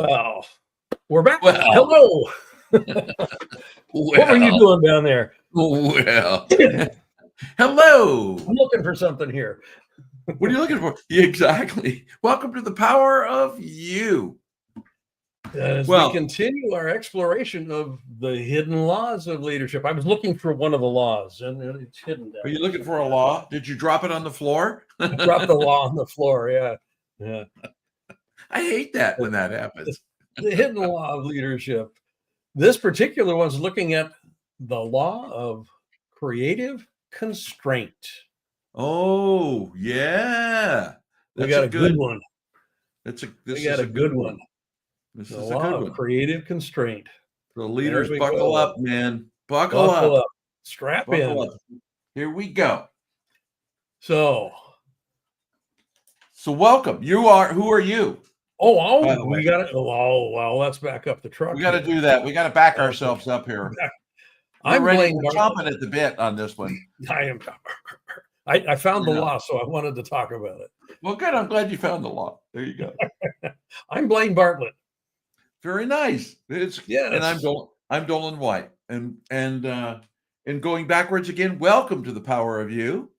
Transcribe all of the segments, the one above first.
Well, we're back. Well, Hello. What were you doing down there? Well, hello. I'm looking for something here. What are you looking for? Exactly. Welcome to the power of you. As we continue our exploration of the hidden laws of leadership, I was looking for one of the laws, and it's hidden down. Are you looking for a law? Did you drop it on the floor? Drop the law on the floor. Yeah. I hate that when that happens. The hidden law of leadership. This particular one's looking at the law of creative constraint. Oh, yeah. We got a good one. We got a good one. This The is a law good of one. creative constraint. The leaders, buckle up, man. Buckle up. Strap Buckle in. up. Here we go. So welcome. Who are you? We got it. Oh, well, let's back up the truck. We got to do that. We got to back ourselves up here. I'm ready. We're chomping at the bit on this one. I am. I found the law, so I wanted to talk about it. Well, good. I'm glad you found the law. There you go. I'm Blaine Bartlett. Very nice. And I'm Doland White. And going backwards again, welcome to the power of you.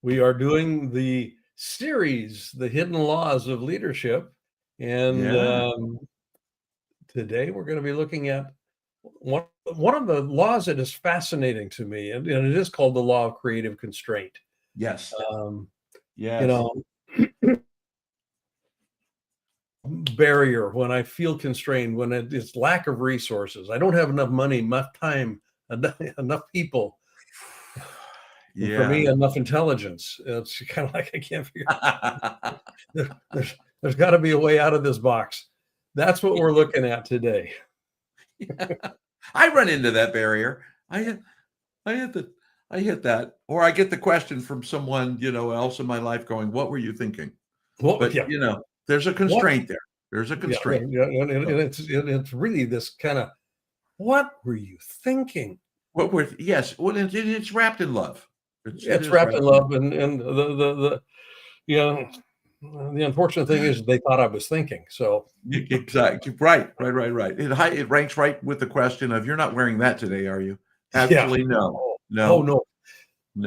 We are doing the series, The Hidden Laws of Leadership. And today we're going to be looking at one of the laws that is fascinating to me, and it is called the law of creative constraint. Yes. Yes. Barrier when I feel constrained, when it's lack of resources. I don't have enough money, enough time, enough people. Yeah. For me, enough intelligence. It's kind of like I can't figure out. There's got to be a way out of this box. That's what we're looking at today. I run into that barrier. I hit that, or I get the question from someone else in my life going, "What were you thinking?" There's a constraint there. There's a constraint. And it's really this kind of, what were you thinking? It's wrapped in love. It's wrapped in love, and the unfortunate thing is they thought I was thinking. So exactly right. It ranks right with the question of, "You're not wearing that today, are you?" Actually, no. No.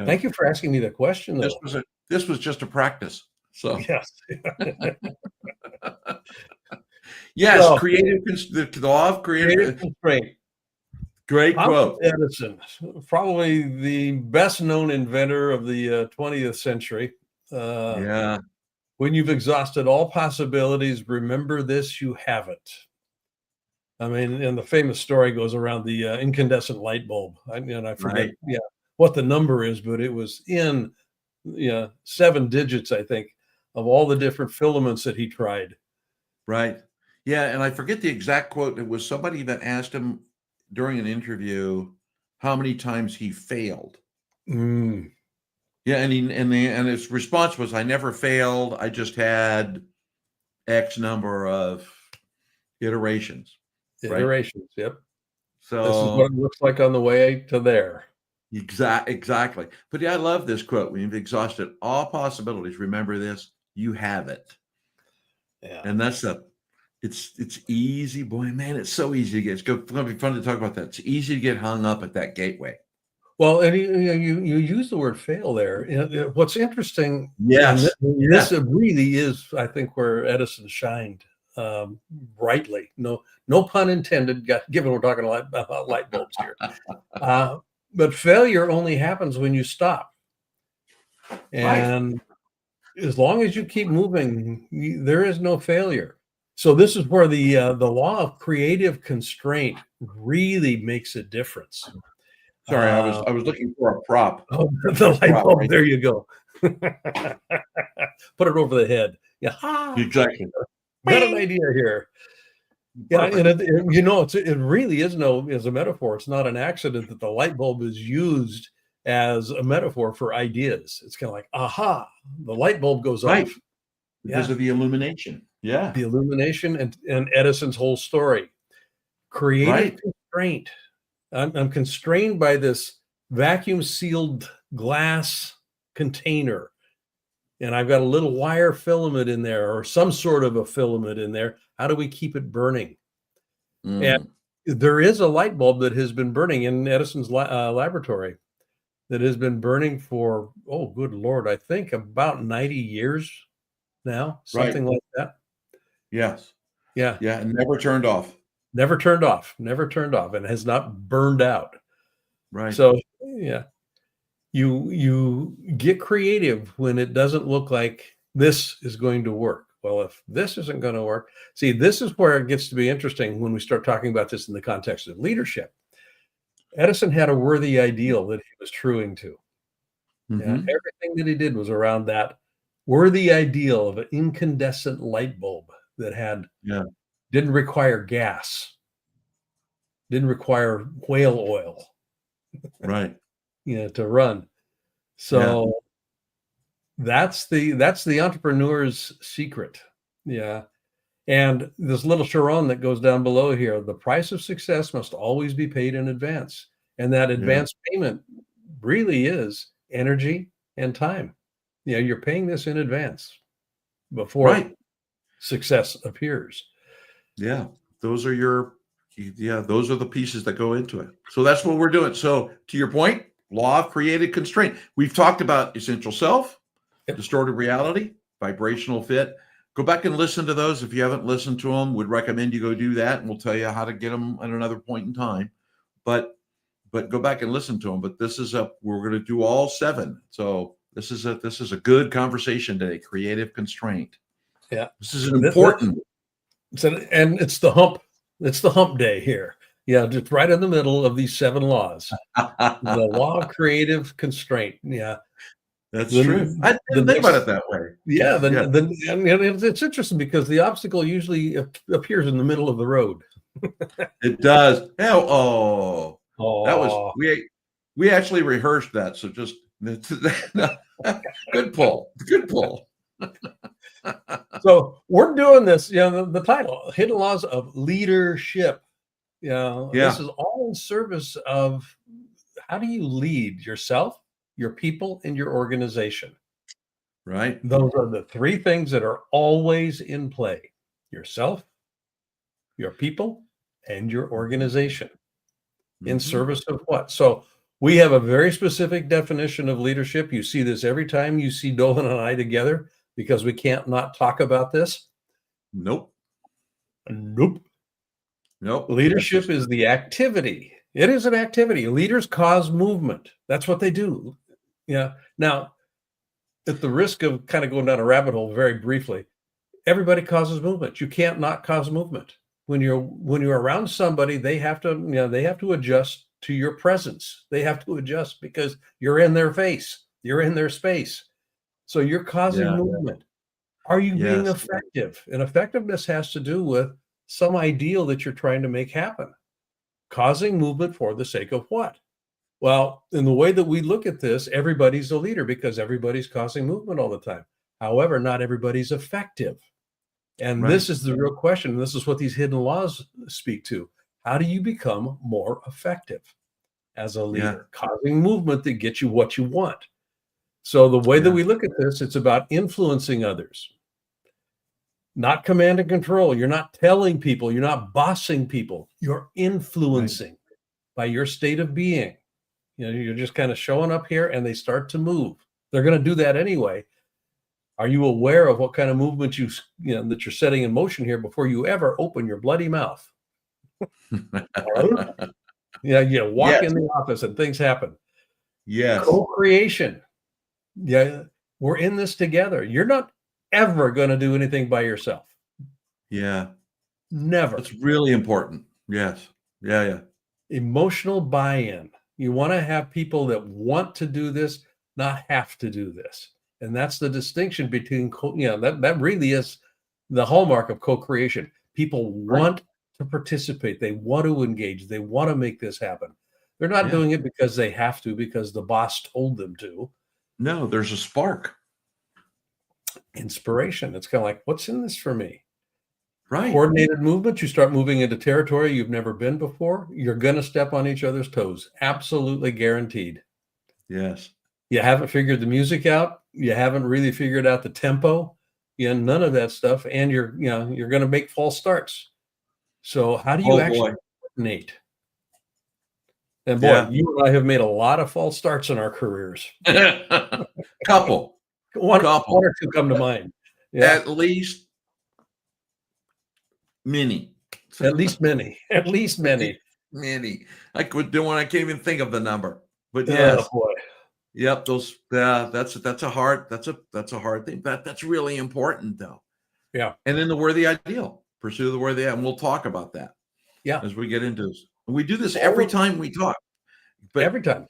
Thank you for asking me the question, though. This was just a practice. So yes. Yes, the law of creative constraint. Great quote. Edison, probably the best known inventor of the 20th century. When you've exhausted all possibilities, remember this: you haven't. I mean, and the famous story goes around the incandescent light bulb. I forget what the number is, but it was in 7 digits, I think, of all the different filaments that he tried. Right. Yeah, and I forget the exact quote. It was somebody that asked him during an interview how many times he failed. Yeah, and his response was, "I never failed. I just had X number of iterations." Iterations, right? Yep. So this is what it looks like on the way to there. Exactly. But I love this quote: "When you've exhausted all possibilities, remember this: you have it." Yeah. And that's it's easy, boy, man. It's so easy to get. It's going to be fun to talk about that. It's easy to get hung up at that gateway. Well, and you use the word fail there. What's interesting, this really is, I think, where Edison shined brightly. No pun intended, given we're talking about light bulbs here. But failure only happens when you stop. And as long as you keep moving, there is no failure. So this is where the law of creative constraint really makes a difference. Sorry, I was looking for a prop. Oh, the light bulb. Right there you go. Put it over the head. Yeah, exactly. Got an idea here. Yeah, and it really is a metaphor. It's not an accident that the light bulb is used as a metaphor for ideas. It's kind of like, aha, the light bulb goes off because of the illumination. Yeah, the illumination and Edison's whole story. Creative constraint. I'm constrained by this vacuum sealed glass container. and I've got a little wire filament in there or some sort of a filament in there. How do we keep it burning? And there is a light bulb that has been burning in Edison's laboratory that has been burning for, oh, good Lord, I think about 90 years now, something like that. Yes. Yeah. Yeah. And never turned off. Never turned off, and has not burned out. Right. So, yeah, you get creative when it doesn't look like this is going to work. Well, if this isn't going to work, see, this is where it gets to be interesting when we start talking about this in the context of leadership. Edison had a worthy ideal that he was truing to. Yeah, everything that he did was around that worthy ideal of an incandescent light bulb that didn't require gas, didn't require whale oil, right? To run. So that's the entrepreneur's secret. Yeah. And this little Chiron that goes down below here, the price of success must always be paid in advance. And that advance payment really is energy and time. You're paying this in advance before success appears. Yeah. Those are those are the pieces that go into it. So that's what we're doing. So to your point, law of created constraint. We've talked about essential self, distorted reality, vibrational fit. Go back and listen to those. If you haven't listened to them, would recommend you go do that, and we'll tell you how to get them at another point in time. But go back and listen to them. But this is we're going to do all 7. So this is a good conversation today. Creative constraint. Yeah, this is an important. And it's the hump. It's the hump day here. Yeah, just right in the middle of these 7 laws. The law of creative constraint. Yeah. That's true. I didn't think about it that way. Yeah, it's interesting because the obstacle usually appears in the middle of the road. It does. That was we actually rehearsed that. So just good pull. Good pull. So we're doing this. The title, Hidden Laws of Leadership. This is all in service of how do you lead yourself, your people, and your organization. Right. Those are the 3 things that are always in play: yourself, your people, and your organization. In service of what? So we have a very specific definition of leadership. You see this every time you see Doland and I together, because we can't not talk about this. Nope. Leadership is the activity. It is an activity. Leaders cause movement. That's what they do. Yeah. Now, at the risk of kind of going down a rabbit hole very briefly, everybody causes movement. You can't not cause movement. When you're around somebody, they have to adjust to your presence. They have to adjust because you're in their face. You're in their space. So you're causing movement. Are you being effective? And effectiveness has to do with some ideal that you're trying to make happen. Causing movement for the sake of what? Well, in the way that we look at this, everybody's a leader because everybody's causing movement all the time. However, not everybody's effective. And this is the real question. This is what these hidden laws speak to. How do you become more effective as a leader? Causing movement that gets you what you want. So the way that we look at this, it's about influencing others, not command and control. You're not telling people, you're not bossing people, you're influencing by your state of being. You're just kind of showing up here and they start to move. They're going to do that anyway. Are you aware of what kind of movement that you're setting in motion here before you ever open your bloody mouth? You walk in the office and things happen. Yes. Co-creation. Yeah, we're in this together. You're not ever going to do anything by yourself. Yeah. Never. That's really important. Yes. Yeah. Emotional buy-in. You want to have people that want to do this, not have to do this. And that's the distinction between, that really is the hallmark of co-creation. People want to participate. They want to engage. They want to make this happen. They're not doing it because they have to, because the boss told them to. No, there's a spark. Inspiration. It's kind of like, what's in this for me? Right. Coordinated movement. You start moving into territory you've never been before. You're going to step on each other's toes. Absolutely guaranteed. Yes. You haven't figured the music out. You haven't really figured out the tempo. None of that stuff. And you're going to make false starts. So how do you actually coordinate? And boy, you and I have made a lot of false starts in our careers. Couple. One or two come to mind. Yeah. At least many. At least many. At least many. Many. I can't even think of the number. But yes. Oh, boy. Yep. That's a hard thing. That's really important though. Yeah. And then the worthy ideal. Pursue the worthy, and we'll talk about that. Yeah. As we get into this. We do this every time we talk. But every time.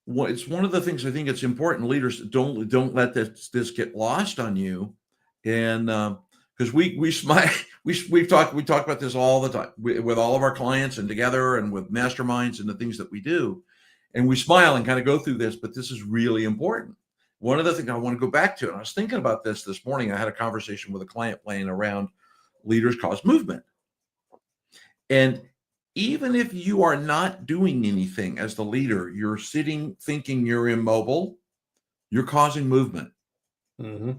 It's one of the things I think it's important. Leaders don't let this get lost on you, and because we talk about this all the time with all of our clients and together and with masterminds and the things that we do, and we smile and kind of go through this. But this is really important. One of the things I want to go back to, and I was thinking about this morning. I had a conversation with a client playing around leaders cause movement, and even if you are not doing anything as the leader, you're sitting thinking you're immobile, you're causing movement. Mm-hmm.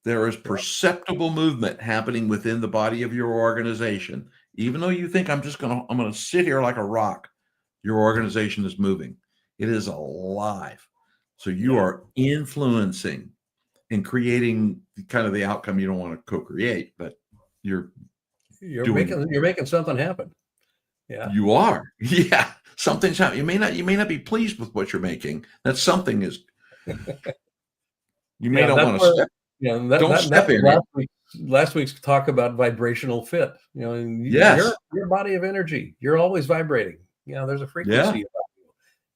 There is perceptible movement happening within the body of your organization. Even though you think I'm going to sit here like a rock, your organization is moving. It is alive. So you are influencing and creating kind of the outcome you don't want to co-create, but you're making something happen. Yeah, you are. Yeah, something's happening. You may not be pleased with what you're making. That something is. You may not want to step. Don't step in. Last week's talk about vibrational fit. Yes, your body of energy. You're always vibrating. There's a frequency about you,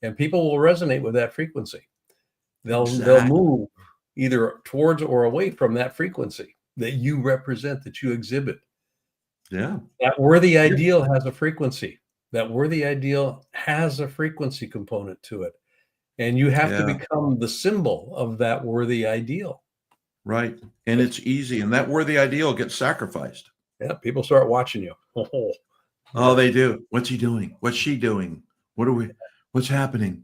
and people will resonate with that frequency. They'll move either towards or away from that frequency that you represent, that you exhibit. Yeah. That worthy ideal has a frequency. That worthy ideal has a frequency component to it. And you have to become the symbol of that worthy ideal. Right. And it's easy. And that worthy ideal gets sacrificed. Yeah. People start watching you. Oh, they do. What's he doing? What's she doing? What's happening?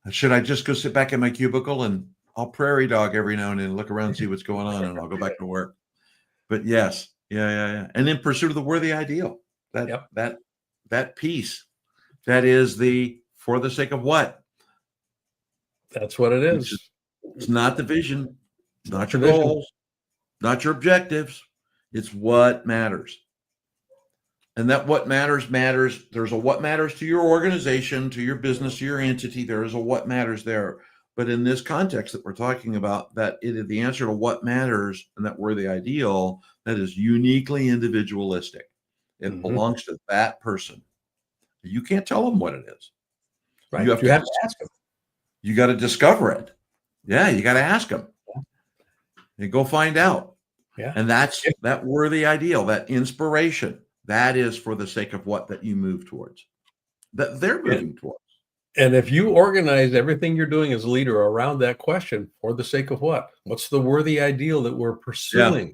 Should I just go sit back in my cubicle and I'll prairie dog every now and then, look around and see what's going on, and I'll go back to work. But yes. Yeah. And then pursuit of the worthy ideal. That piece. That is for the sake of what? That's what it is. It's not the vision, not your goals, not your objectives. It's what matters. And that what matters. There's a what matters to your organization, to your business, to your entity. There is a what matters there. But in this context that we're talking about, the answer to what matters and that worthy ideal, that is uniquely individualistic. It belongs to that person. You can't tell them what it is. Right. You have to ask them. You got to discover it. Yeah, you got to ask them. And go find out. Yeah. And that's that worthy ideal, that inspiration. That is for the sake of what that you move towards, that they're moving towards. And if you organize everything you're doing as a leader around that question, for the sake of what? What's the worthy ideal that we're pursuing?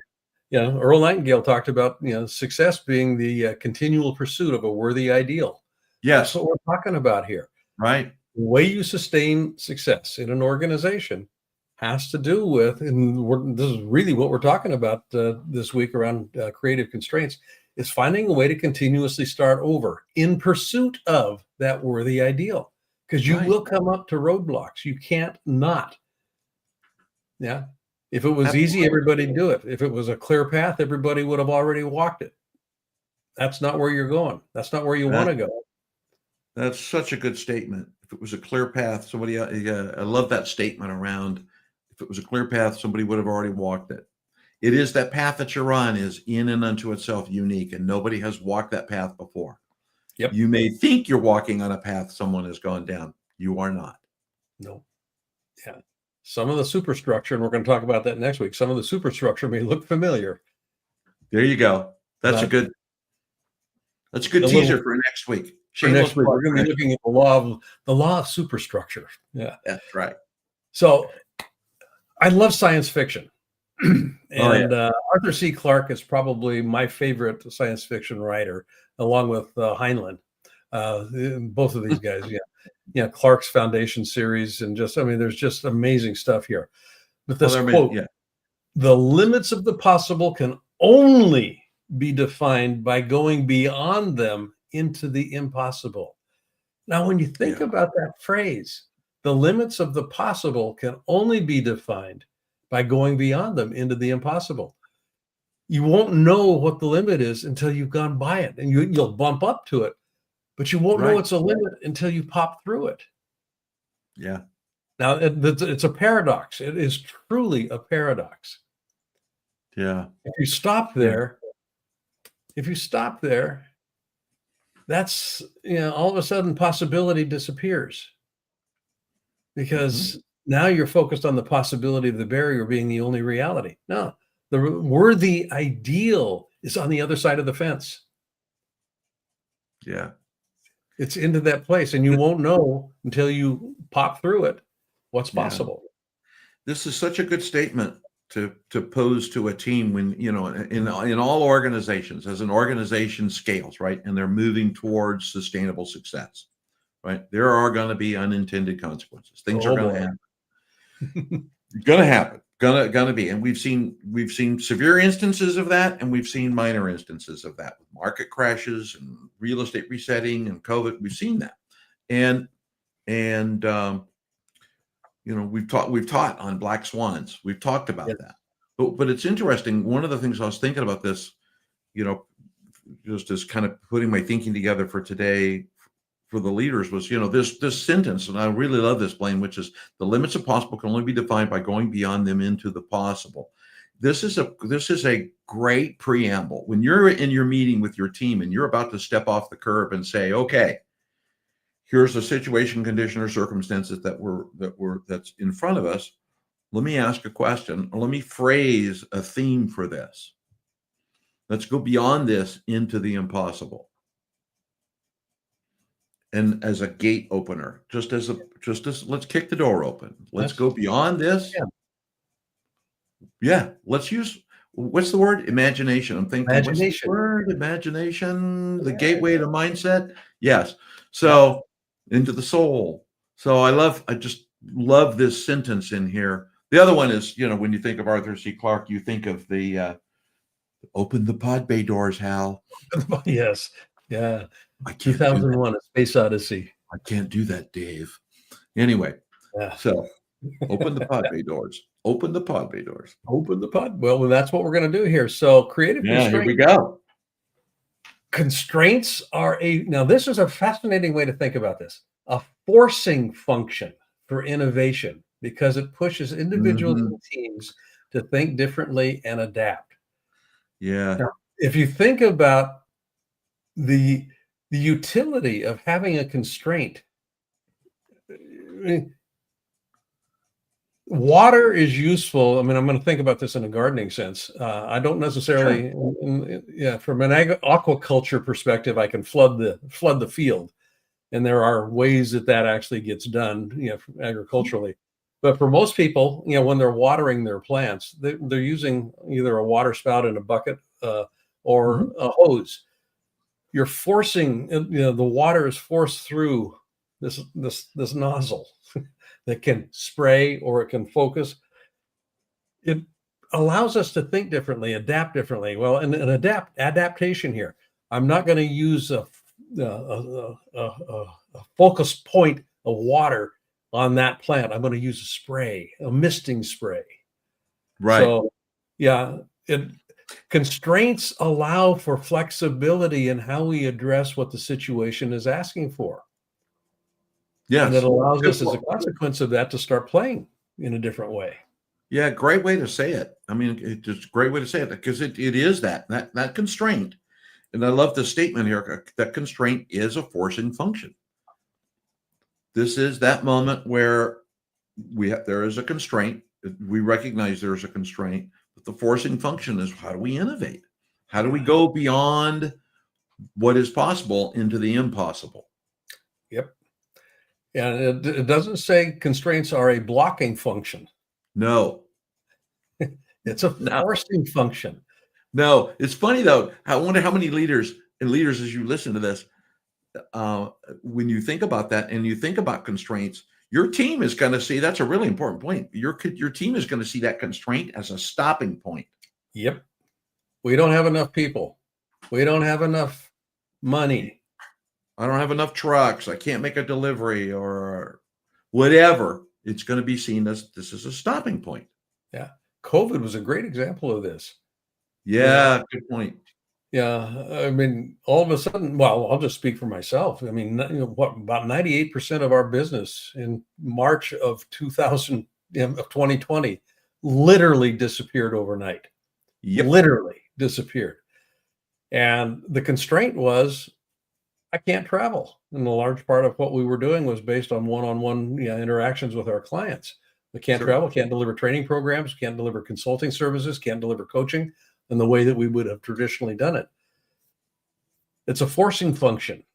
Earl Nightingale talked about success being the continual pursuit of a worthy ideal. Yes, that's what we're talking about here. Right. The way you sustain success in an organization has to do with, and this is really what we're talking about this week around creative constraints, is finding a way to continuously start over in pursuit of that worthy ideal. Because you will come up to roadblocks. You can't not. Yeah. If it was easy, everybody'd do it. If it was a clear path, everybody would have already walked it. That's not where you're going. That's not where you want to go. That's such a good statement. If it was a clear path, I love that statement around, if it was a clear path, somebody would have already walked it. It is that path that you're on is in and unto itself unique, and nobody has walked that path before. Yep. You may think you're walking on a path someone has gone down. You are not. No. Yeah. Some of the superstructure, and we're going to talk about that next week, some of the superstructure may look familiar. There you go. That's a good teaser for next week. For next week, we're going to be looking at the law of superstructure. Yeah. That's right. So I love science fiction. And Arthur C. Clarke is probably my favorite science fiction writer, along with Heinlein. Both of these guys, Clark's Foundation series, and there's just amazing stuff here. But this quote, the limits of the possible can only be defined by going beyond them into the impossible. Now, when you think about that phrase, the limits of the possible can only be defined by going beyond them into the impossible. You won't know what the limit is until you've gone by it, and you'll bump up to it, but you won't know it's a limit until you pop through it. Yeah. Now, it's a paradox. It is truly a paradox. Yeah. If you stop there, that's, all of a sudden possibility disappears, because now you're focused on the possibility of the barrier being the only reality. No, the worthy ideal is on the other side of the fence. Yeah. It's into that place, and you won't know until you pop through it what's possible. This is such a good statement to pose to a team when, in all organizations, as an organization scales, right, and they're moving towards sustainable success, right, there are going to be unintended consequences. Things are going to happen. Going to be, and we've seen severe instances of that, and we've seen minor instances of that with market crashes and real estate resetting and COVID. We've seen that, and we've taught on black swans. We've talked about that, but it's interesting. One of the things I was thinking about this, just as kind of putting my thinking together for today for the leaders was, this sentence, and I really love this, Blaine, which is the limits of possible can only be defined by going beyond them into the possible. This is a great preamble. When you're in your meeting with your team and you're about to step off the curb and say, okay, here's a situation, condition, or circumstances that's in front of us. Let me ask a question, or let me phrase a theme for this. Let's go beyond this into the impossible. And as a gate opener, just as let's kick the door open. Let's go beyond this. Yeah. Let's use, what's the word? Imagination. I'm thinking, Imagination. What's the word? Imagination, the gateway to mindset. Yes. So into the soul. So I just love this sentence in here. The other one is, when you think of Arthur C. Clarke, you think of the open the pod bay doors, Hal. Yes. Yeah. 2001, A Space Odyssey. I can't do that, Dave. Anyway, so open the pod bay doors. Open the pod bay doors. Open the pod. Well, that's what we're going to do here. So creative constraints. Here we go. Constraints are now this is a fascinating way to think about this. A forcing function for innovation, because it pushes individuals and teams to think differently and adapt. Yeah. Now, if you think about the utility of having a constraint, water is useful. I'm going to think about this in a gardening sense. I don't necessarily, from an aquaculture perspective, I can flood the field, and there are ways that actually gets done, agriculturally. But for most people, when they're watering their plants, they're using either a water spout in a bucket or a hose. You're forcing, the water is forced through this nozzle that can spray or it can focus. It allows us to think differently, adapt differently. Well, and adaptation here. I'm not going to use a focus point of water on that plant. I'm going to use a spray, a misting spray. Right. So, constraints allow for flexibility in how we address what the situation is asking for. Yes. And it allows us, as a consequence of that, to start playing in a different way. Yeah, great way to say it. It's just a great way to say it, because it is that constraint. And I love the statement here, that constraint is a forcing function. This is that moment where there is a constraint. We recognize there's a constraint, but the forcing function is, how do we innovate? How do we go beyond what is possible into the impossible? Yep. And it doesn't say constraints are a blocking function. No. It's a forcing function. No. It's funny, though. I wonder how many leaders, as you listen to this, when you think about that and you think about constraints, your team is going to see, that's a really important point. Your team is going to see that constraint as a stopping point. Yep. We don't have enough people. We don't have enough money. I don't have enough trucks. I can't make a delivery or whatever. It's going to be seen as this is a stopping point. Yeah. COVID was a great example of this. Yeah, good point. Yeah. I mean, all of a sudden, well, I'll just speak for myself. I mean, about 98% of our business in March of 2020 literally disappeared overnight. Yep. Literally disappeared. And the constraint was, I can't travel. And a large part of what we were doing was based on one-on-one interactions with our clients. We can't travel, can't deliver training programs, can't deliver consulting services, can't deliver coaching in the way that we would have traditionally done it. It's a forcing function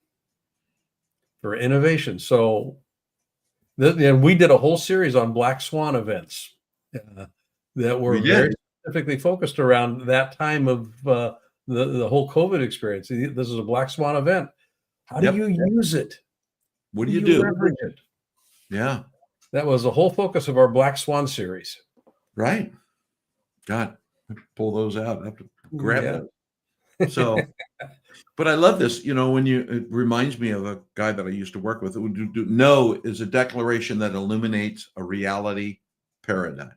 for innovation. So we did a whole series on black swan events that were very specifically focused around that time of the whole COVID experience. This is a black swan event. How do you use it? What do you do? Leverage it? Yeah. That was the whole focus of our Black Swan series. Right. God, pull those out. I have to grab them. So, but I love this, it reminds me of a guy that I used to work with. No is a declaration that illuminates a reality paradigm.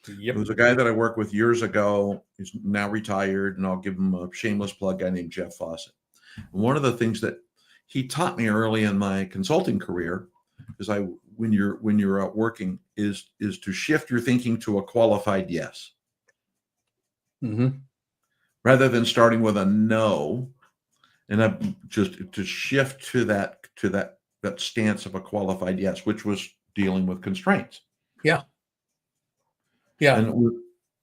Yep. It was a guy that I worked with years ago. He's now retired, and I'll give him a shameless plug, guy named Jeff Fawcett. And one of the things that he taught me early in my consulting career is when you're out working is to shift your thinking to a qualified yes. Mm-hmm. Rather than starting with a no, and just to shift to that stance of a qualified yes, which was dealing with constraints. Yeah. Yeah.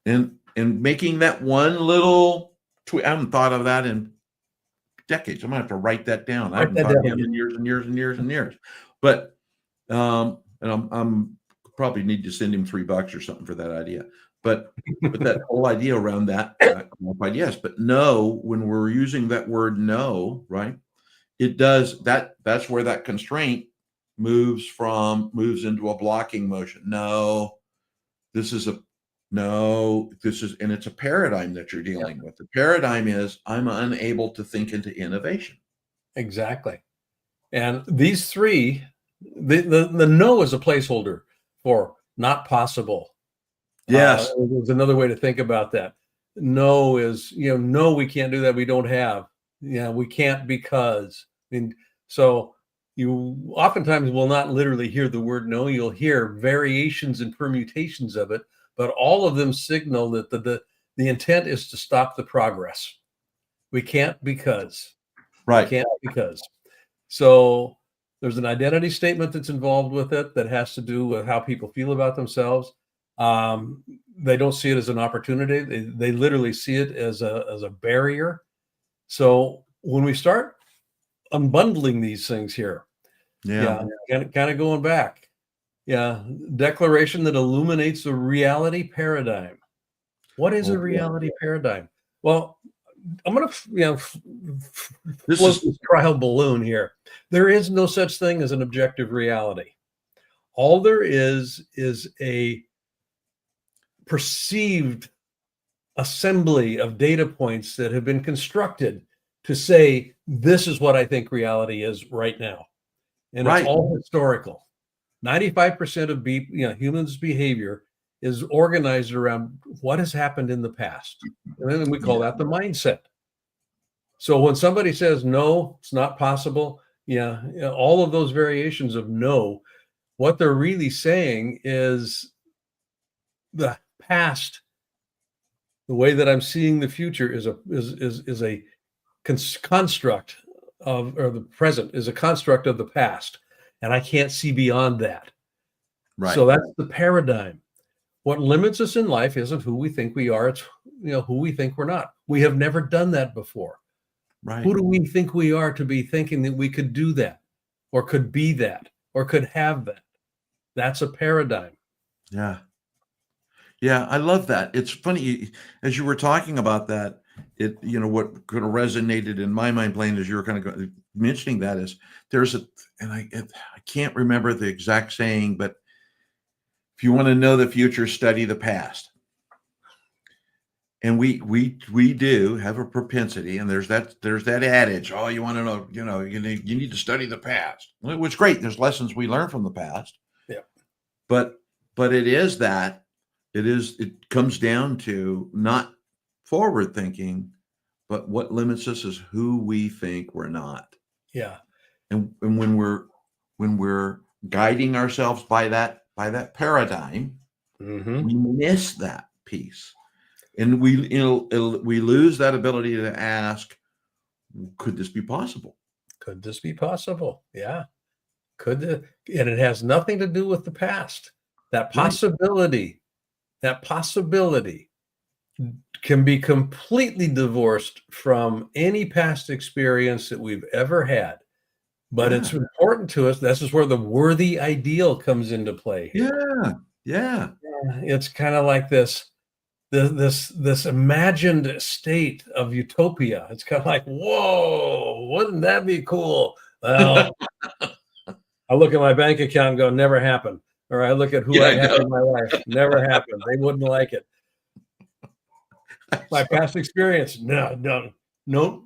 And making that one little tweak. I haven't thought of that in decades. I'm gonna have to write that down. I haven't thought of it in years and years and years and years. But and I'm probably need to send him $3 or something for that idea. But that whole idea around that qualified yes, but no, when we're using that word no, right? It does that. That's where that constraint moves into a blocking motion. No, this is and it's a paradigm that you're dealing with. The paradigm is I'm unable to think into innovation. Exactly. And these three, the no is a placeholder for not possible. Yes. There's another way to think about that. No is, no, we can't do that. We don't have. We can't because. So you oftentimes will not literally hear the word no. You'll hear variations and permutations of it, but all of them signal that the intent is to stop the progress. We can't because. Right. We can't because. So there's an identity statement that's involved with it that has to do with how people feel about themselves. They don't see it as an opportunity. They literally see it as a barrier. So when we start unbundling these things here, kind of going back, declaration that illuminates the reality paradigm. What is a reality paradigm? Well, I'm going to float this trial balloon here. There is no such thing as an objective reality. All there is a perceived assembly of data points that have been constructed to say, this is what I think reality is right now. And it's all historical. 95% of humans' behavior is organized around what has happened in the past. And then we call that the mindset. So when somebody says, no, it's not possible, all of those variations of no, what they're really saying is the past, the way that I'm seeing the future is a construct of, or the present is a construct of the past. And I can't see beyond that. Right. So that's the paradigm. What limits us in life isn't who we think we are. It's who we think we're not. We have never done that before. Right. Who do we think we are to be thinking that we could do that or could be that or could have that? That's a paradigm. Yeah. Yeah, I love that. It's funny, as you were talking about that, it, what kind of resonated in my mind, playing as you were kind of mentioning that, is I can't remember the exact saying, but if you want to know the future, study the past. And we do have a propensity, and there's that adage, oh, you want to know, you need to study the past, which is great. There's lessons we learn from the past. Yeah. But it comes down to not forward thinking, but what limits us is who we think we're not. Yeah. And when we're guiding ourselves by that paradigm, we miss that piece. And we lose that ability to ask, could this be possible? Could this be possible? Yeah. And it has nothing to do with the past. That possibility can be completely divorced from any past experience that we've ever had. But it's important to us. This is where the worthy ideal comes into play here. Yeah. It's kind of like this imagined state of utopia. It's kind of like, whoa, wouldn't that be cool? Well, I look at my bank account and go, never happened. Or I look at who I have in my life, never happened. They wouldn't like it. My past experience, don't know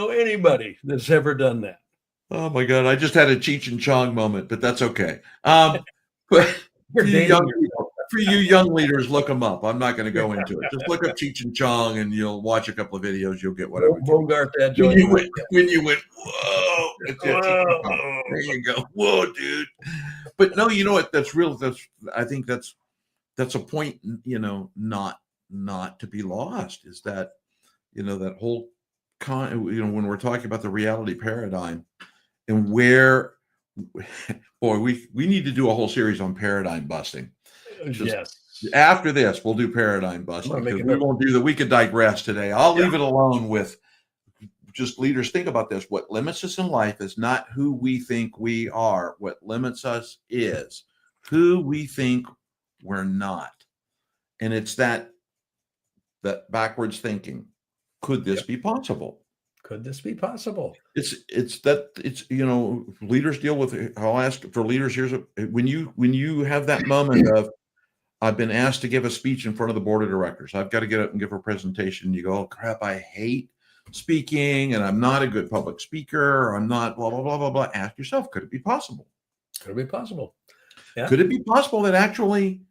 anybody that's ever done that. Oh my God, I just had a Cheech and Chong moment, but that's okay. But for you young leaders, look them up. I'm not going to go into it. Just look up Cheech and Chong, and you'll watch a couple of videos. You'll get whatever. Bogart that joint. When you went, whoa! There you go. Whoa, dude. But no, you know what? That's real. I think that's a point. Not to be lost is that that whole when we're talking about the reality paradigm, and where, boy, we need to do a whole series on paradigm busting. Yes. After this, we'll do paradigm busting, because we won't do we could digress today. I'll leave it alone with just leaders. Think about this. What limits us in life is not who we think we are. What limits us is who we think we're not. And it's that backwards thinking. Could this be possible? Could this be possible? Leaders deal with. I'll ask for leaders. When you have that moment of, I've been asked to give a speech in front of the board of directors. I've got to get up and give a presentation. And you go, oh crap, I hate speaking, and I'm not a good public speaker. Or I'm not blah blah blah blah blah. Ask yourself, could it be possible? Could it be possible? Yeah. Could it be possible that actually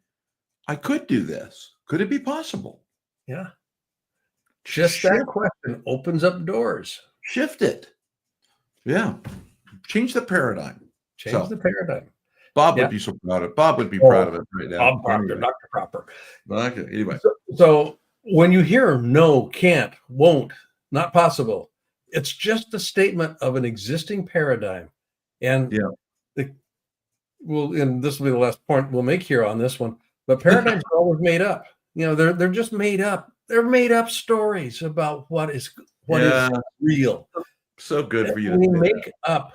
I could do this? Could it be possible? Yeah. Just that question opens up doors. Shift it. Yeah. Change the paradigm. Change the paradigm. Bob would be so proud of it. Bob would be proud of it right now. Bob Proctor, Dr. Proper. Okay, anyway. So when you hear no, can't, won't, not possible, it's just a statement of an existing paradigm. And and this will be the last point we'll make here on this one, but paradigms are always made up. They're just made up. They're made up stories about what is real. So good for you. We make up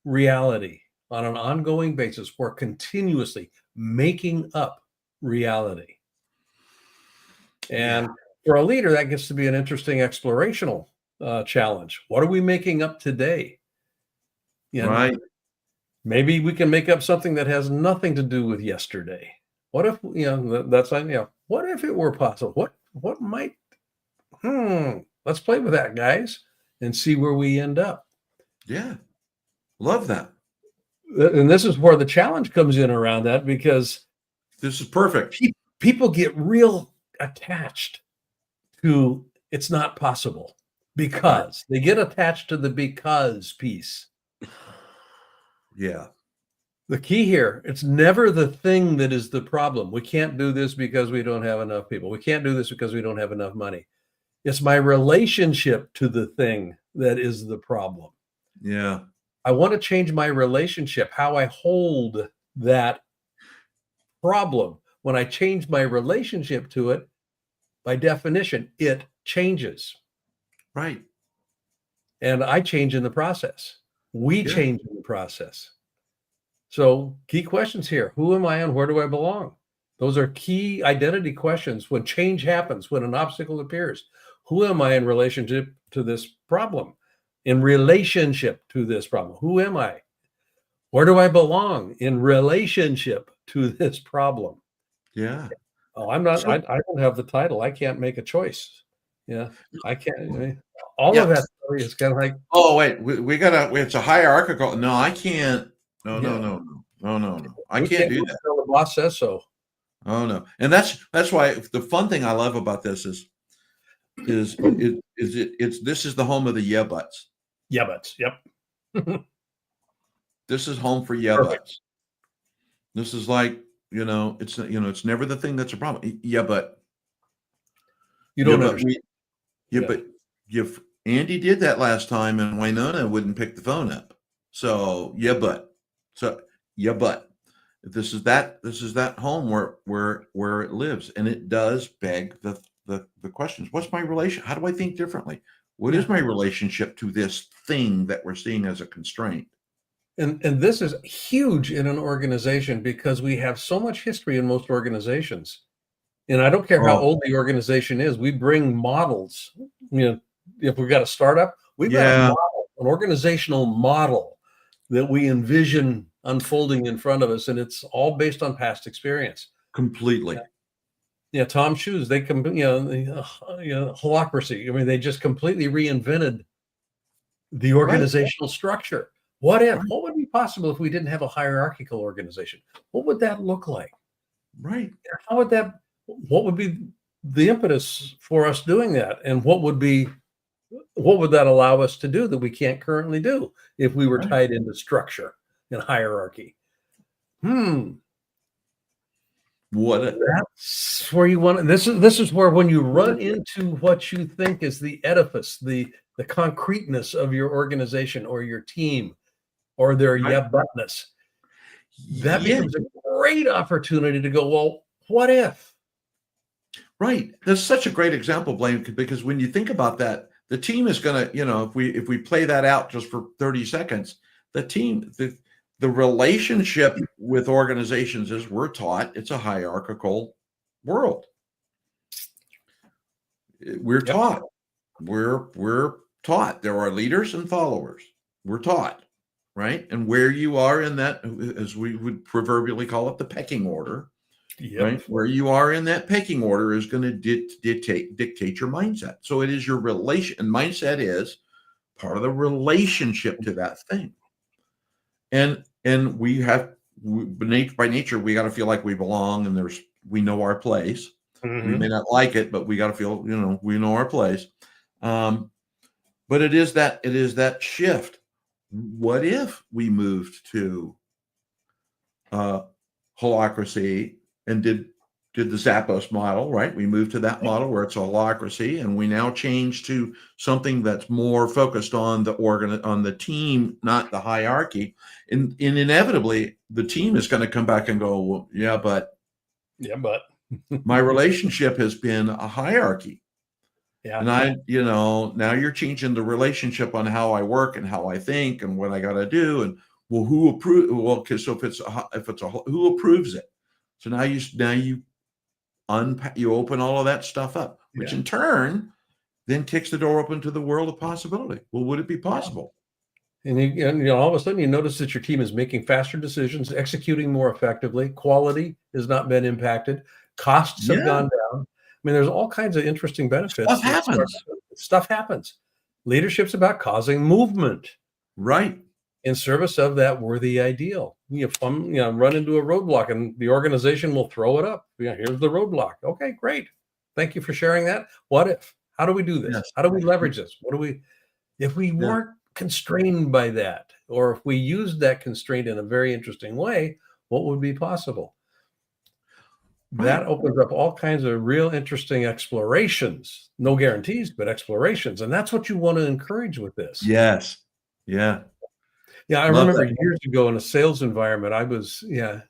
reality on an ongoing basis. We're continuously making up reality. And for a leader, that gets to be an interesting explorational challenge. What are we making up today? Right. Maybe we can make up something that has nothing to do with yesterday. What if, what if it were possible? What might, let's play with that, guys, and see where we end up. Yeah. Love that. And this is where the challenge comes in around that, because this is perfect. People get real attached to it's not possible, because they get attached to the because piece. Yeah. The key here, it's never the thing that is the problem. We can't do this because we don't have enough people. We can't do this because we don't have enough money. It's my relationship to the thing that is the problem. Yeah. I want to change my relationship, how I hold that problem. When I change my relationship to it, by definition, it changes. Right. And I change in the process. We change in the process. So key questions here. Who am I and where do I belong? Those are key identity questions when change happens, when an obstacle appears. Who am I in relationship to this problem? In relationship to this problem, who am I? Where do I belong in relationship to this problem? Yeah. Oh, I'm not, I don't have the title. I can't make a choice. Yeah. I can't, all of that story is kind of like, oh, wait, it's a hierarchical. No, I can't. No. I we can't do that. until the boss says so. Oh no. And that's why the fun thing I love about this is this is the home of the yeah buts. Yeah, buts. Yep. This is home for yeah buts. This is like, it's never the thing that's a problem. Yeah, but you don't understand. But if Andy did that last time and Winona wouldn't pick the phone up. So this is that home where it lives, and it does beg the questions. What's my relation? How do I think differently? What is my relationship to this thing that we're seeing as a constraint? And this is huge in an organization because we have so much history in most organizations. And I don't care how old the organization is, we bring models. If we've got a startup, we've got a model, an organizational model that we envision unfolding in front of us, and it's all based on past experience. Completely. Yeah, Tom Shoes, they holacracy. I mean, they just completely reinvented the organizational structure. What would be possible if we didn't have a hierarchical organization? What would that look like? Right. What would be the impetus for us doing that? And what would that allow us to do that we can't currently do if we were tied into structure and hierarchy? That's where you want. This is where, when you run into what you think is the edifice, the concreteness of your organization or your team, or their yeah-butness, that becomes a great opportunity to go, well, what if? Right. That's such a great example, Blaine, because when you think about that, the team is going to, if we play that out just for 30 seconds, the relationship with organizations is, we're taught it's a hierarchical world. We're taught. We're taught there are leaders and followers. We're taught, right? And where you are in that, as we would proverbially call it, the pecking order, right? Where you are in that pecking order is going to dictate your mindset. So it is your relation, and mindset is part of the relationship to that thing. And we have, by nature, we got to feel like we belong, and we know our place. Mm-hmm. We may not like it, but we got to feel, we know our place. But it is that shift. What if we moved to holacracy and did the Zappos model, right? We moved to that model where it's a holacracy, and we now change to something that's more focused on the team, not the hierarchy. And inevitably, the team is going to come back and go, well, yeah, but my relationship has been a hierarchy. Yeah. And now you're changing the relationship on how I work and how I think and what I got to do. And well, who approves? Well, okay, so who approves it? So now you open all of that stuff up, which in turn then kicks the door open to the world of possibility. Well, would it be possible? And all of a sudden you notice that your team is making faster decisions, executing more effectively. Quality has not been impacted. Costs have gone down. I mean, there's all kinds of interesting benefits. Stuff happens. Leadership's about causing movement, right, in service of that worthy ideal. Run into a roadblock, and the organization will throw it up. Here's the roadblock. Okay, great. Thank you for sharing that. What if? How do we do this? How do we leverage this? If we weren't constrained by that, or if we used that constraint in a very interesting way, what would be possible? That opens up all kinds of real interesting explorations. No guarantees, but explorations. And that's what you want to encourage with this. Yes. Yeah. Yeah. I remember years ago in a sales environment, I was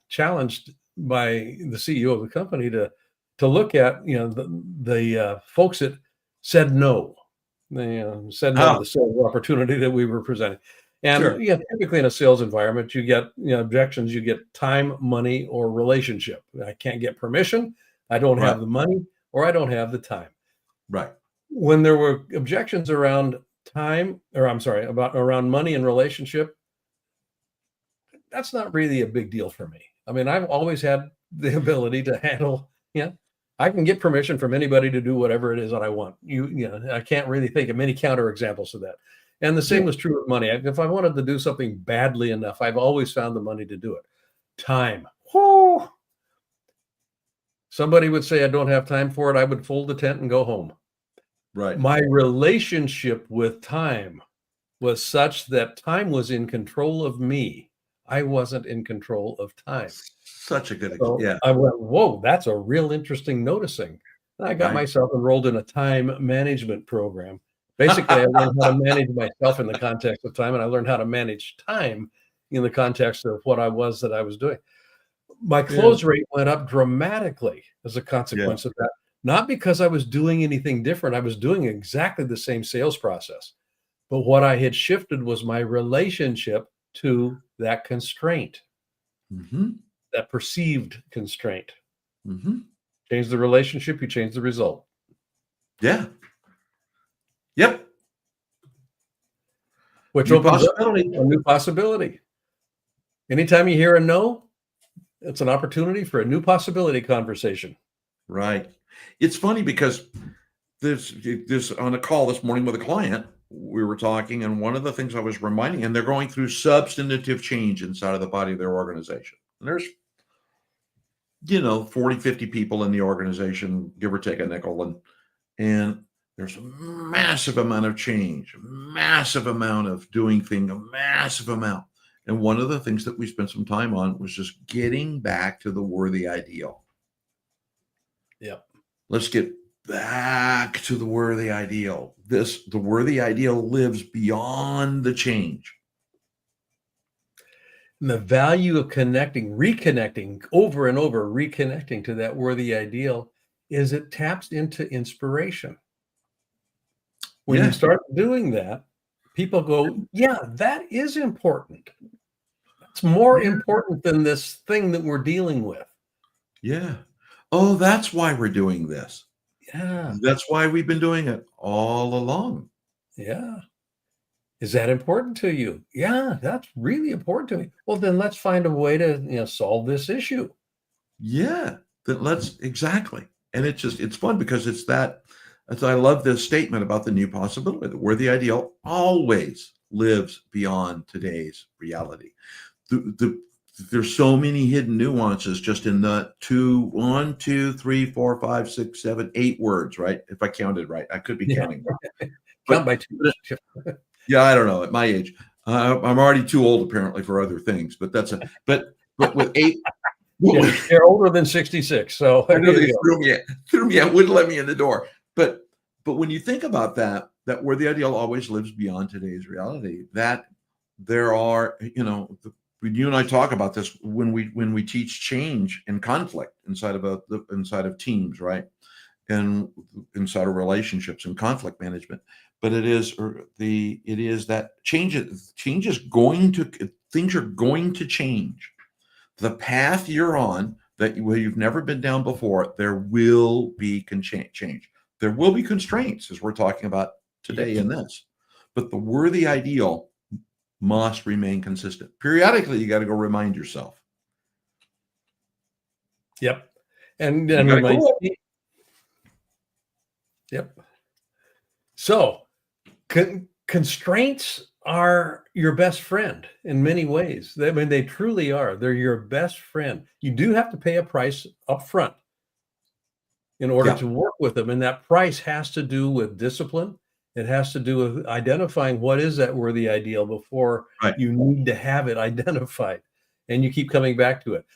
challenged by the CEO of the company to look at, the folks that said no. They said no to the sales opportunity that we were presenting. And typically in a sales environment, you get objections. You get time, money, or relationship. I can't get permission. I don't have the money, or I don't have the time. Right. when there were objections around time, or I'm sorry, around money and relationship, that's not really a big deal for me. I mean, I've always had the ability to handle, I can get permission from anybody to do whatever it is that I want. I can't really think of many counterexamples to that. And the same was true with money. If I wanted to do something badly enough, I've always found the money to do it. Time. Whoo! Somebody would say I don't have time for it. I would fold the tent and go home. Right. My relationship with time was such that time was in control of me. I wasn't in control of time. Such a good, I went, whoa, that's a real interesting noticing. And I got myself enrolled in a time management program. Basically, I learned how to manage myself in the context of time, and I learned how to manage time in the context of what I was doing. My close rate went up dramatically as a consequence of that. Not because I was doing anything different. I was doing exactly the same sales process. But what I had shifted was my relationship to that constraint, that perceived constraint. Change the relationship, you change the result. Yeah. Yep. Which opens up a new possibility. Anytime you hear a no, it's an opportunity for a new possibility conversation. Right. It's funny because there's on a call this morning with a client, we were talking, and one of the things I was reminding, and they're going through substantive change inside of the body of their organization. And there's, 40, 50 people in the organization, give or take a nickel. And there's a massive amount of change, a massive amount of doing things, a massive amount. And one of the things that we spent some time on was just getting back to the worthy ideal. Yep. Let's get back to the worthy ideal. The worthy ideal lives beyond the change. And the value of reconnecting over and over, reconnecting to that worthy ideal is it taps into inspiration. When you start doing that, people go, yeah, that is important. It's more important than this thing that we're dealing with. Yeah. Oh, that's why we're doing this. Yeah. That's why we've been doing it all along. Yeah. Is that important to you? Yeah, that's really important to me. Well, then let's find a way to solve this issue. Yeah, exactly. And it's fun because it's that. I love this statement about the new possibility, the worthy ideal always lives beyond today's reality. There's so many hidden nuances just in the 1, 2, 3, 4, 5, 6, 7, 8 words, right? If I counted right, I could be counting wrong. Count by 2. Yeah, I don't know. At my age, I'm already too old apparently for other things. But but with 8, you're older than 66. So I know they threw me out, wouldn't let me in the door. But when you think about that where the ideal always lives beyond today's reality, that there are, you and I talk about this when we teach change and conflict inside of teams, right? And inside of relationships and conflict management. But things are going to change. The path you're on where you've never been down before, there will be change. There will be constraints, as we're talking about today in this. But the worthy ideal must remain consistent. Periodically, you got to go remind yourself. Yep. And remind. Yep. So constraints are your best friend in many ways. They truly are. They're your best friend. You do have to pay a price up front in order to work with them. And that price has to do with discipline. It has to do with identifying what is that worthy ideal before you need to have it identified. And you keep coming back to it.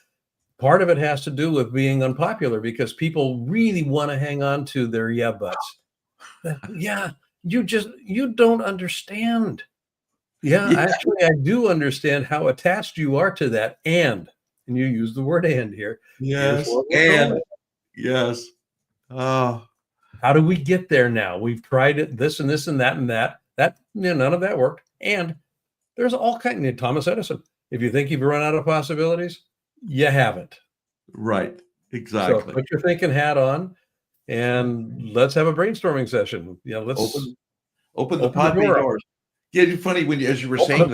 Part of it has to do with being unpopular because people really want to hang on to their buts. Yeah, you don't understand. Yeah, actually, I do understand how attached you are to that. And you use the word "and" here. Yes, and yes. Oh, how do we get there now? We've tried it, this and this and that and that. That none of that worked. And there's all kinds of Thomas Edison. If you think you've run out of possibilities, you haven't. Right. Exactly. So put your thinking hat on. and let's have a brainstorming session. Let's open the pod bay doors. Yeah, it's funny as you were saying open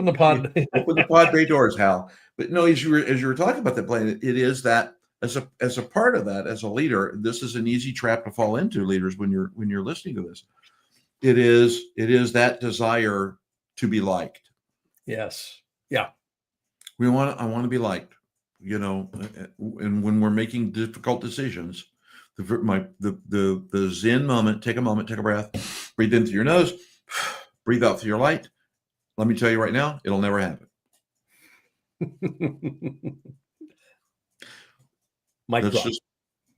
the pod. Open the pod bay doors, Hal. But no, as you were talking about that plan, it is that as a part of that, as a leader, this is an easy trap to fall into, leaders, when you're listening to this. It is that desire to be liked. Yes. Yeah. I want to be liked, and when we're making difficult decisions, the Zen moment, take a breath, breathe in through your nose, breathe out through your light. Let me tell you right now, it'll never happen. Mic drop.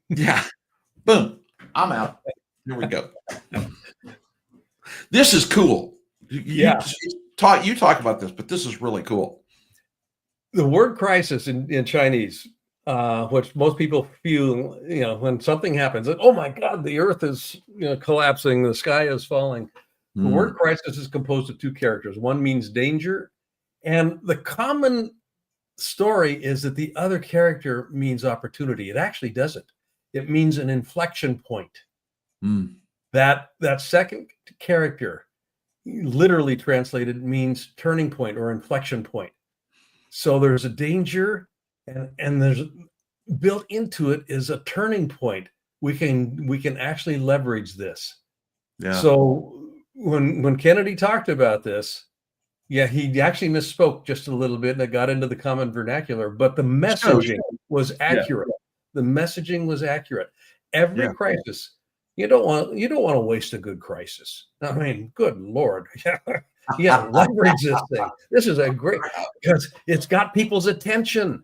Yeah. Boom. I'm out. Here we go. This is cool. You talk about this, but this is really cool. The word crisis in Chinese, which most people feel, when something happens, like, oh my God, the earth is collapsing, the sky is falling. The word crisis is composed of two characters. One means danger, and the common story is that the other character means opportunity. It actually doesn't. It means an inflection point. That second character, literally translated, means turning point or inflection point. So there's a danger, and there's built into it is a turning point. We can actually leverage this. Yeah. So when Kennedy talked about this, he actually misspoke just a little bit, and it got into the common vernacular, but the messaging was accurate. Yeah. The messaging was accurate. Every crisis, you don't want to waste a good crisis. I mean, good Lord. Leverage this thing. This is a great, because it's got people's attention.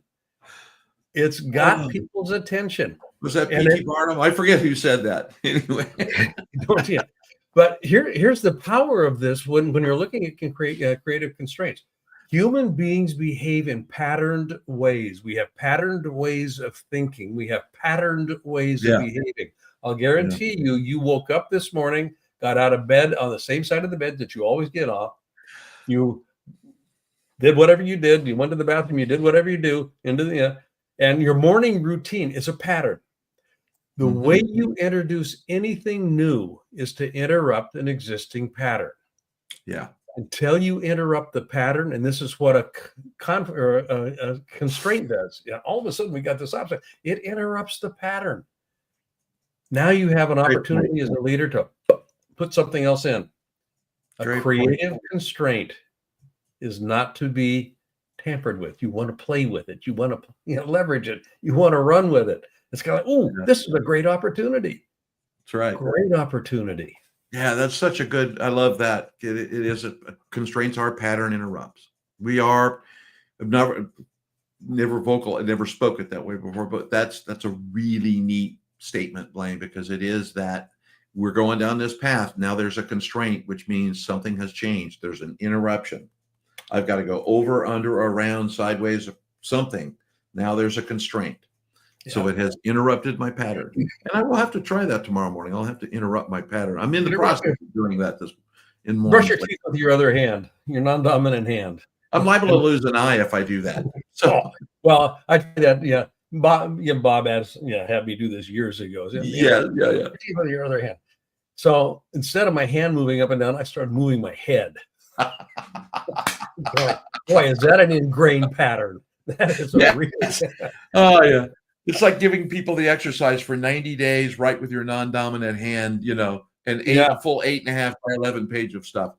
It's got people's attention. Was that P.T. Barnum? I forget who said that. Anyway. But here's the power of this when you're looking at creative constraints. Human beings behave in patterned ways. We have patterned ways of thinking. We have patterned ways of behaving. I'll guarantee you woke up this morning, got out of bed on the same side of the bed that you always get off. You did whatever you did. You went to the bathroom. You did whatever you do and your morning routine is a pattern. The way you introduce anything new is to interrupt an existing pattern. Yeah. Until you interrupt the pattern, and this is what a constraint does. All of a sudden, we got this opposite. It interrupts the pattern. Now you have an opportunity as a leader to put something else in. A creative constraint is not to be tampered with. You want to play with it. You want to leverage it. You want to run with it. It's kind of like, this is a great opportunity. That's right. Great opportunity. Yeah, that's such a good, I love that. It is, constraints are, pattern interrupts. We are never vocal, I never spoke it that way before, but that's a really neat statement, Blaine, because it is that we're going down this path. Now there's a constraint, which means something has changed. There's an interruption. I've got to go over, under, around, sideways, something. Now there's a constraint. So it has interrupted my pattern. And I will have to try that tomorrow morning. I'll have to interrupt my pattern. I'm in the process of doing that in morning. Brush your teeth with your other hand, your non-dominant hand. I'm liable to lose an eye if I do that. So, well, I did that. Bob had me do this years ago. Yeah. Teeth with your other hand. So instead of my hand moving up and down, I started moving my head. Boy, is that an ingrained pattern? That is a real. Oh yeah. It's like giving people the exercise for 90 days, right with your non-dominant hand, and a full 8.5 by 11 page of stuff.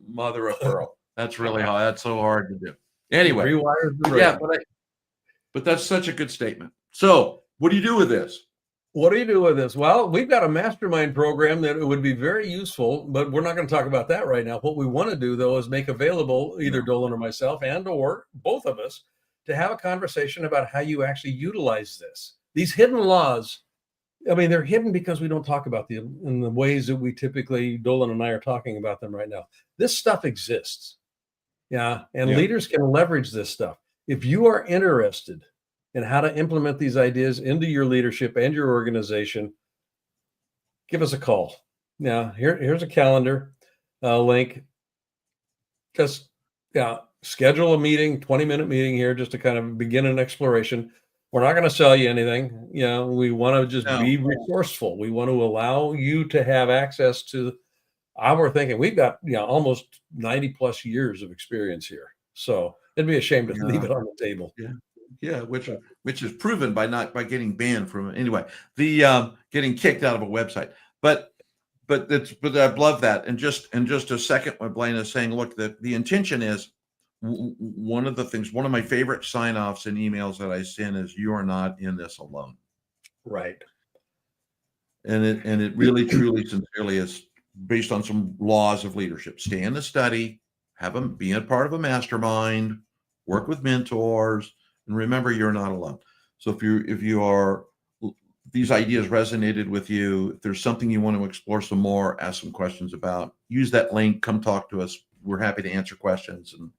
Mother of pearl. That's really hard. That's so hard to do. Anyway, but that's such a good statement. So what do you do with this? What do you do with this? Well, we've got a mastermind program that would be very useful, but we're not going to talk about that right now. What we want to do, though, is make available either Doland or myself or both of us to have a conversation about how you actually utilize this. These hidden laws, I mean, they're hidden because we don't talk about them in the ways that we typically, Doland and I are talking about them right now. This stuff exists. Leaders can leverage this stuff. If you are interested in how to implement these ideas into your leadership and your organization, give us a call. Now, here's a calendar link. Just, schedule a meeting, 20-minute meeting here just to kind of begin an exploration. We're not going to sell you anything. We want to just be resourceful. We want to allow you to have access to our thinking. We've got, almost 90 plus years of experience here. So it'd be a shame to leave it on the table. Yeah. Which is proven by getting banned from anyway, the getting kicked out of a website. But I love that. And just a second, what Blaine is saying, look, the intention is, one of my favorite sign-offs in emails that I send is, you are not in this alone. Right. And it really, truly, sincerely is based on some laws of leadership. Stay in the study, be a part of a mastermind, work with mentors, and remember, you're not alone. So if these ideas resonated with you, if there's something you want to explore some more, ask some questions about, use that link, come talk to us. We're happy to answer questions. And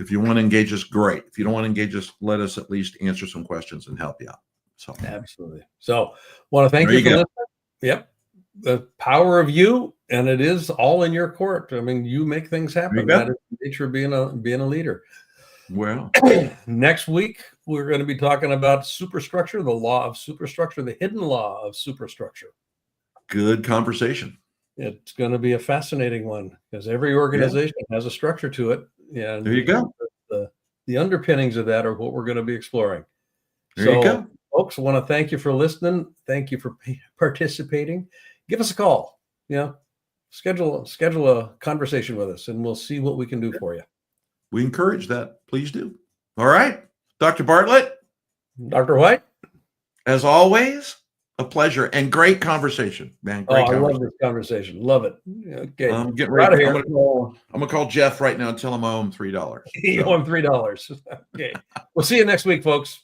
if you want to engage us, great. If you don't want to engage us, let us at least answer some questions and help you out. So absolutely. So want to thank you for listening. Yep. The power of you, and it is all in your court. I mean, you make things happen. That is the nature of being a leader. Well, next week we're going to be talking about superstructure, the law of superstructure, the hidden law of superstructure. Good conversation. It's going to be a fascinating one because every organization has a structure to it. Yeah, there you go. The underpinnings of that are what we're going to be exploring. There you go. Folks, I want to thank you for listening. Thank you for participating. Give us a call. Schedule a conversation with us, and we'll see what we can do for you. We encourage that. Please do. All right. Dr. Bartlett. Dr. White. As always, a pleasure and great conversation, man. Great conversation. I love this conversation. Love it. Okay. I'm getting ready. I'm gonna call Jeff right now and tell him I owe him $3. You owe him $3. Okay. We'll see you next week, folks.